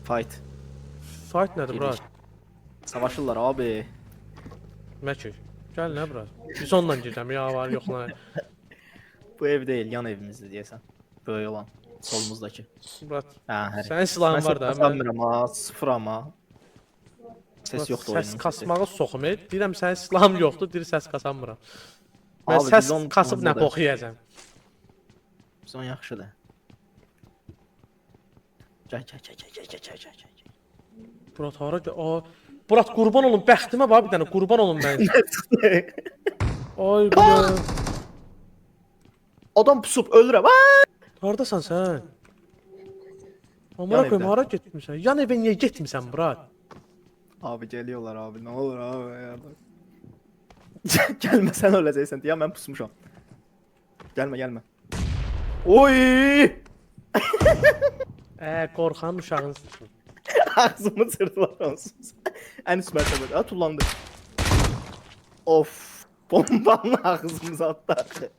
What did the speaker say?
Fight. Fight nədir bura? Savaşırlar abi. Məkir. Gəl nə bura? Biz onunla girəcəm ya var yox lan. Bu ev değil, yan evimizdir diyesen. Böyle olan. Solumuzdaki. Murat. Ha, her. Sənin silahın var da. Sanmıram ha, sıfır ama. Ses yoktu oyunun. Səs kasmağa soxum. Deyirəm sənin silahım yoxdur, deyir səs kasamıram. Mən Abi, səs biz onun kasıb nə da- box yeyəcəm. Son yaxşıdır. Gəl, gəl, gəl, gəl, gəl, gəl, gəl, gəl. Murat hara ki? Aa, Murat qurban olun bəxtimə bax bir dənə qurban olun mən. Ay bu. Adam pusub ölürəm. Aa! Hardasan sən? Yan Amına koyum evdə. hara getmisən? Yan evə niyə getmisən Murat? Abi geliyorlar abi, ne olur abi yardım. Gelme, sen öleceksin diye ben pusmuşum. Gelme, gelme. Oy! Qorxan uşağın. Ağzımı sırtılar onsuz. En üst mertebede. Ha, tullandı. Of. Bombanla ağzımıza attı.